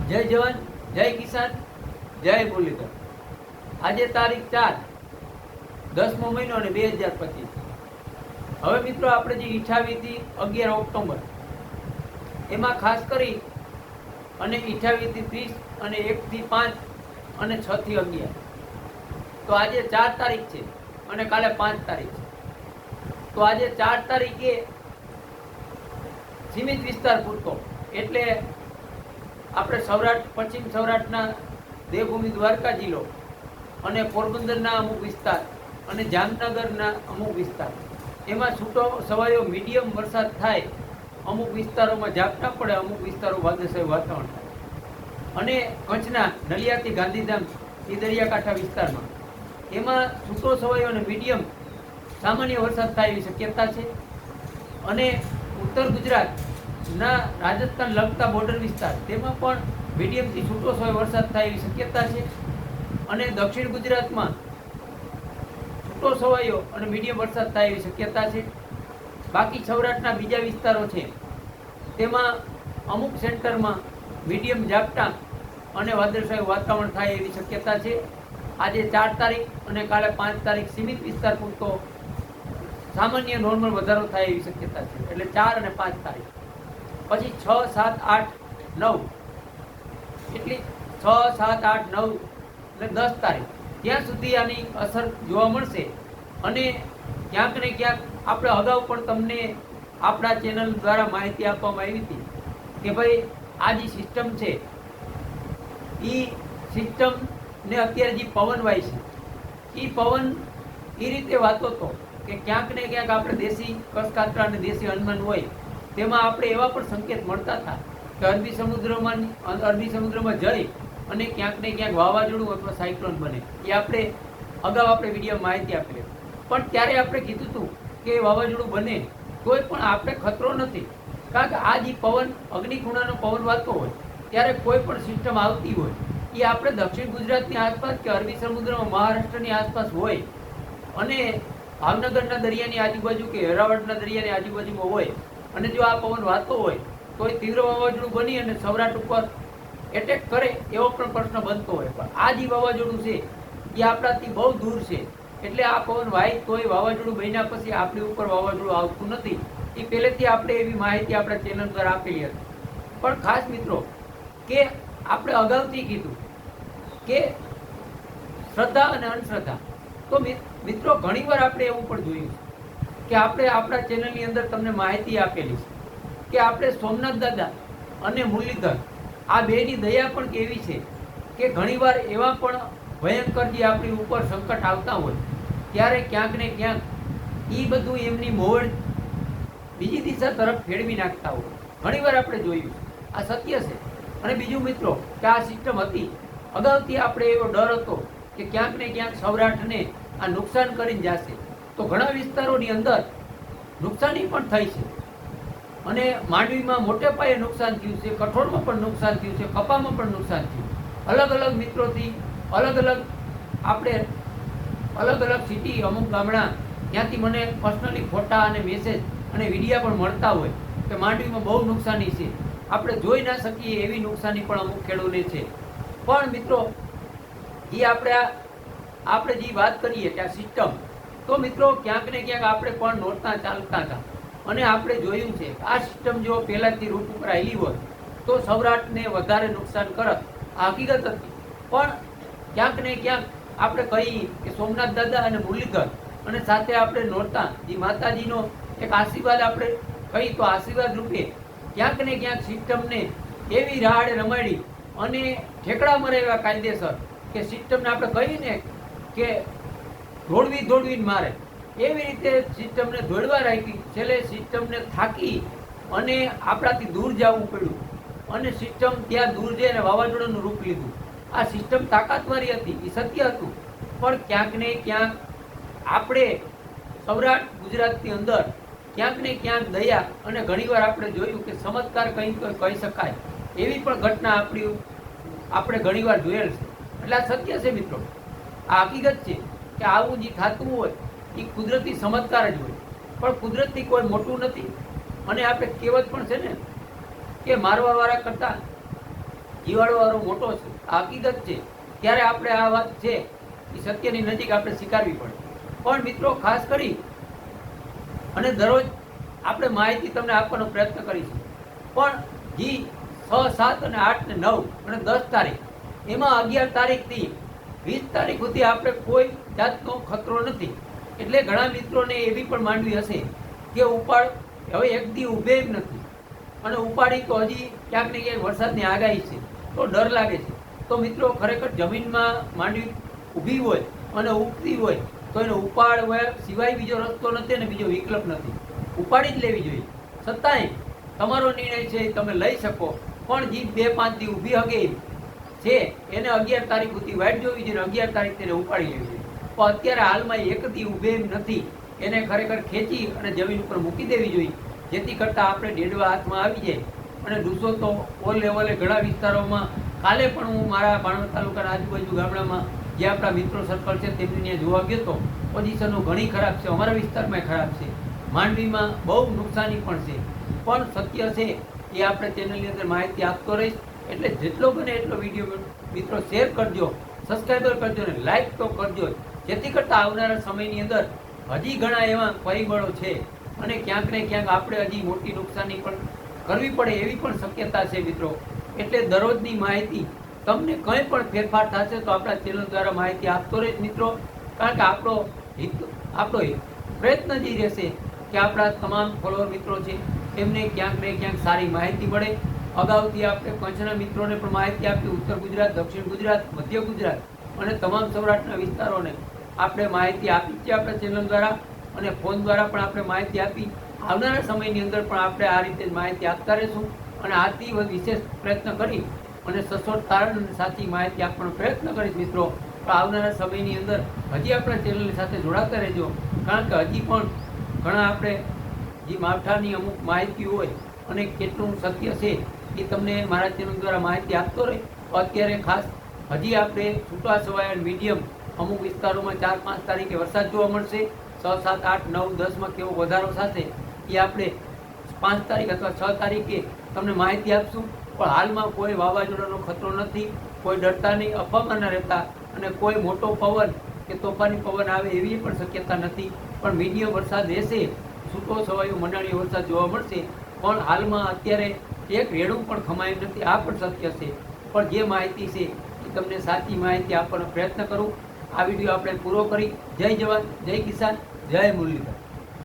જય જવાન, જય કિસાન, જય મુરલીધર। આજે તારીખ 4 10મો મહિનો અને 2025। હવે મિત્રો આપણે જે ઈઠાવી હતી 11 ઓક્ટોબર, એમાં ખાસ કરી અને ઈઠાવી હતી 30 અને 1 થી 5 અને 6 થી 11। તો આજે 4 તારીખ છે અને કાલે 5 તારીખ છે। તો આજે 4 તારીખે સીમિત વિસ્તાર પૂરતો, એટલે આપણે સૌરાષ્ટ્ર, પશ્ચિમ સૌરાષ્ટ્રના દેવભૂમિ દ્વારકા જિલ્લો અને પોરબંદરના અમુક વિસ્તાર અને જામનગરના અમુક વિસ્તાર, એમાં છૂટો સવાયો મીડિયમ વરસાદ થાય। અમુક વિસ્તારોમાં ઝાપટા પડે, અમુક વિસ્તારો વાદળછાયું વાતાવરણ થાય। અને કચ્છના નલિયાથી ગાંધીધામ એ દરિયાકાંઠા વિસ્તારમાં એમાં છૂટો સવાયો અને મીડિયમ સામાન્ય વરસાદ થાય એવી શક્યતા છે। અને ઉત્તર ગુજરાતના રાજસ્થાન લગતા બોર્ડર વિસ્તાર, તેમાં પણ મીડિયમથી છૂટો સવાયો વરસાદ થાય એવી શક્યતા છે। અને દક્ષિણ ગુજરાતમાં છૂટો સવાયો અને મીડિયમ વરસાદ થાય એવી શક્યતા છે। બાકી સૌરાષ્ટ્રના બીજા વિસ્તારો છે, તેમાં અમુક સેન્ટરમાં મીડિયમ ઝાપટા અને વાદળછાયું વાતાવરણ થાય એવી શક્યતા છે। આજે 4 તારીખ અને કાલે 5 તારીખ સીમિત વિસ્તાર પૂરતો સામાન્ય નોર્મલ વધારો થાય એવી શક્યતા છે, એટલે 4 અને 5 તારીખ। પછી 6, 7, 8, 9 એટલી 6, 7, 8, 9 અને 10 તારીખ ત્યાં સુધી આની અસર જોવા મળશે। અને ક્યાંક ને ક્યાંક આપણે અગાઉ પણ તમને આપણા ચેનલ દ્વારા માહિતી આપવામાં આવી હતી કે ભાઈ આ જે સિસ્ટમ છે, એ સિસ્ટમને અત્યારે જે પવન વાય છે, એ પવન એ રીતે વાતો હતો કે ક્યાંક ને ક્યાંક આપણે દેશી કસકાતરા અને દેશી અનુમાન હોય તેમાં આપણે એવા પણ સંકેત મળતા હતા કે અરબી સમુદ્રમાં જઈ અને ક્યાંક ને ક્યાંક વાવાઝોડું અથવા સાયક્લોન બને। એ આપણે અગાઉ આપણે વિડીયો માહિતી આપેલી, પણ ત્યારે આપણે કીધું હતું કે વાવાઝોડું બને તોય પણ આપણે ખતરો નથી, કારણ કે આ જે પવન અગ્નિખૂણાનો પવન વાતો હોય ત્યારે કોઈ પણ સિસ્ટમ આવતી હોય એ આપણે દક્ષિણ ગુજરાતની આસપાસ કે અરબી સમુદ્રમાં મહારાષ્ટ્રની આસપાસ હોય અને ભાવનગરના દરિયાની આજુબાજુ કે વેરાવળના દરિયાની આજુબાજુમાં હોય અને જો આ પવન વાતો હોય તો એ તીવ્ર વાવાઝોડું બની અને સૌરાષ્ટ્ર ઉપર એટેક કરે એવો પણ પ્રશ્ન બનતો હોય। પણ આ જે વાવાઝોડું છે એ આપણાથી બહુ દૂર છે, એટલે આ પવન વાય તોય વાવાઝોડું બન્યા પછી આપણી ઉપર વાવાઝોડું આવતું નથી। એ પહેલેથી આપણે એવી માહિતી આપણા ચેનલ દ્વારા આપેલી હતી। પણ ખાસ મિત્રો કે આપણે અગાઉથી કીધું કે શ્રદ્ધા અને અંધશ્રદ્ધા, તો મિત્રો ઘણીવાર આપણે એવું પણ જોયું કે આપણે આપણા ચેનલની અંદર તમને માહિતી આપેલી છે કે આપણે સોમનાથ દાદા અને મુરલીધર આ બેની દયા પણ કેવી છે કે ઘણીવાર એવા પણ ભયંકર જે આપણી ઉપર સંકટ આવતા હોય ત્યારે ક્યાંક ને ક્યાંક એ બધું એમની મોડ બીજી દિશા તરફ ફેરવી નાખતા હોય, ઘણીવાર આપણે જોયું, આ સત્ય છે। અને બીજું મિત્રો કે આ સિસ્ટમ હતી, અગાઉથી આપણે એવો ડર હતો કે ક્યાંક ને ક્યાંક સૌરાષ્ટ્રને આ નુકસાન કરીને જશે, તો ઘણા વિસ્તારોની અંદર નુકસાની પણ થઈ છે। અને માંડવીમાં મોટે પાયે નુકસાન થયું છે, કઠોળમાં પણ નુકસાન થયું છે, કપામાં પણ નુકસાન થયું। અલગ અલગ મિત્રોથી અલગ અલગ સિટી, અમુક ગામડા, ત્યાંથી મને પર્સનલી ફોટા અને મેસેજ અને વિડીયા પણ મળતા હોય કે માંડવીમાં બહુ નુકસાની છે, આપણે જોઈ ના શકીએ એવી નુકસાની પણ અમુક ખેડૂતોને છે। પણ મિત્રો એ આપણે જે વાત કરીએ કે આ સિસ્ટમ, તો મિત્રો ક્યાંક ને ક્યાંક આપણે પણ નોરતા ચાલતા હતા અને આપણે જોયું છે આ સિસ્ટમ જો પહેલાથી રૂટ ઉપર આવેલી હોત તો સૌરાષ્ટ્રને વધારે નુકસાન કરત, આ હકીકત હતી। પણ ક્યાંક ને ક્યાંક આપણે કહીએ કે સોમનાથ દાદા અને મુરલીધર અને સાથે આપણે નોરતા જે માતાજીનો એક આશીર્વાદ આપણે કહીએ તો આશીર્વાદ રૂપે ક્યાંક ને ક્યાંક સિસ્ટમને એવી રાડ રમાડી અને ઠેકડા મરે એવા કાયદેસર કે સિસ્ટમને આપણે કહીએ ને કે દોડવીને મારે, એવી રીતે સિસ્ટમને દોડવા રાખી, છેલ્લે સિસ્ટમને થાકી અને આપણાથી દૂર જવું પડ્યું અને સિસ્ટમ ત્યાં દૂર જઈને વાવાઝોડાનું રૂપ લીધું। આ સિસ્ટમ તાકાતવારી હતી, એ સત્ય હતું, પણ ક્યાંક ને ક્યાંક આપણે સૌરાષ્ટ્ર ગુજરાતની અંદર ક્યાંક ને ક્યાંક દયા અને ઘણીવાર આપણે જોયું કે ચમત્કાર કહી શકાય એવી પણ ઘટના આપણે ઘણીવાર જોયેલ છે। એટલે આ સત્ય છે મિત્રો, આ હકીકત છે કે આવું જે થતું હોય એ કુદરતી ચમત્કાર જ હોય, પણ કુદરતથી કોઈ મોટું નથી। અને આપણે કહેવત પણ છે ને કે મારવા વાળા કરતા જીવાડોવાળો મોટો છે, આ હકીકત છે, ત્યારે આપણે આ વાત છે એ સત્યની નજીક આપણે સ્વીકારવી પડે. પણ મિત્રો ખાસ કરી અને દરરોજ આપણે માહિતી તમને આપવાનો પ્રયત્ન કરીશું. પણ જી 6, 7 અને 8 ને 9 અને 10 તારીખ, એમાં 11 તારીખથી 20 તારીખ સુધી આપણે કોઈ જાતનો ખતરો નથી. એટલે ઘણા મિત્રોને એવી પણ માંડવી હશે કે ઉપાડ હવે એક દી ઊભે જ નથી, અને ઉપાડી તો હજી ક્યાંક ને ક્યાંક વરસાદની આગાહી છે તો ડર લાગે છે. તો મિત્રો ખરેખર જમીનમાં માંડવી ઊભી હોય અને ઉગતી હોય તો એને ઉપાડવા સિવાય બીજો રસ્તો નથી અને બીજો વિકલ્પ નથી. ઉપાડી જ લેવી જોઈએ. છતાંય તમારો નિર્ણય છે એ તમે લઈ શકો, પણ જે 2-5 દી ઊભી હગે છે એને 11 તારીખ સુધી વાઇટ જોવી જોઈએ, 11 તારીખ તેને ઉપાડી લેવી જોઈએ. પણ અત્યારે હાલમાં એક દી ઊભે એમ નથી, એને ખરેખર ખેંચી અને જમીન ઉપર મૂકી દેવી જોઈએ, જેથી કરતાં આપણે ડેડવા હાથમાં આવી જાય. અને ડૂસો તો ઓલ લેવલે ઘણા વિસ્તારોમાં, કાલે પણ હું મારા ભાણવડ તાલુકાના આજુબાજુ ગામડામાં જે આપણા મિત્રો સર્કલ છે તેમની ત્યાં જોવા ગયો તો પોઝિશનો ઘણી ખરાબ છે, અમારા વિસ્તારમાં ખરાબ છે, માંડવીમાં બહુ નુકસાની પણ છે. પણ સત્ય છે એ આપણે ચેનલની અંદર માહિતી આપતો રહીશ. એટલે જેટલો બને એટલો વિડીયો મિત્રો શેર કરજો, સબસ્ક્રાઈબર કરજો અને લાઈક તો કરજો, જેથી કરતાં આવનારા સમયની અંદર હજી ઘણા એવા પરિબળો છે અને ક્યાંક ને ક્યાંક આપણે હજી મોટી નુકસાની પણ કરવી પડે એવી પણ શક્યતા છે મિત્રો. એટલે દરરોજની માહિતી તમને કંઈ પણ ફેરફાર થશે તો આપણા ચેનલ દ્વારા માહિતી આપતો રહીશ મિત્રો. કારણ કે આપણો પ્રયત્ન જ રહેશે કે આપણા તમામ ફોલોઅર મિત્રો છે એમને ક્યાંક ને ક્યાંક સારી માહિતી મળે. અગાઉથી આપણે પંચના મિત્રોને પણ માહિતી આપી, ઉત્તર ગુજરાત, દક્ષિણ ગુજરાત, મધ્ય ગુજરાત અને તમામ સૌરાષ્ટ્રના વિસ્તારોને આપણે માહિતી આપી છે આપણા ચેનલ દ્વારા, અને ફોન દ્વારા પણ આપણે માહિતી આપી. આવનારા સમયની અંદર પણ આપણે આ રીતે માહિતી આપતા રહીશું અને આથી વિશેષ પ્રયત્ન કરી અને સચોટ તારણ અને સાચી માહિતી આપવાનો પ્રયત્ન કરીશ મિત્રો. પણ આવનારા સમયની અંદર હજી આપણા ચેનલની સાથે જોડાતા રહેજો, કારણ કે હજી પણ ઘણા આપણે જે માવઠાની અમુક માહિતી હોય અને કેટલું સત્ય છે એ તમને મારા ચેનલ દ્વારા માહિતી આપતો રહે. અત્યારે ખાસ હજી આપણે છૂટા છવાયા મીડિયમ અમુક વિસ્તારોમાં 4-5 તારીખે વરસાદ જોવા મળશે. 6, 7, 8, 9, 10માં કેવો વધારો થશે એ આપણે 5 તારીખ અથવા 6 તારીખે તમને માહિતી આપશું. પણ હાલમાં કોઈ વાવાઝોડાનો ખતરો નથી, કોઈ ડરતા નહીં, અફવામાં ન રહેતા, અને કોઈ મોટો પવન કે તોફાની પવન આવે એવી પણ શક્યતા નથી. પણ મીડિયમ વરસાદ રહેશે, છૂટો છવાયો મંડાણી વરસાદ જોવા મળશે. પણ હાલમાં અત્યારે એક રેડું પણ ખમાયું નથી, આ પણ સત્ય છે. પણ જે માહિતી છે એ તમને સાચી માહિતી આપવાનો પ્રયત્ન કરું. આ વિડીયો આપણે પૂરો કરી. જય જવાન, જય કિસાન, જય મુરલીધર.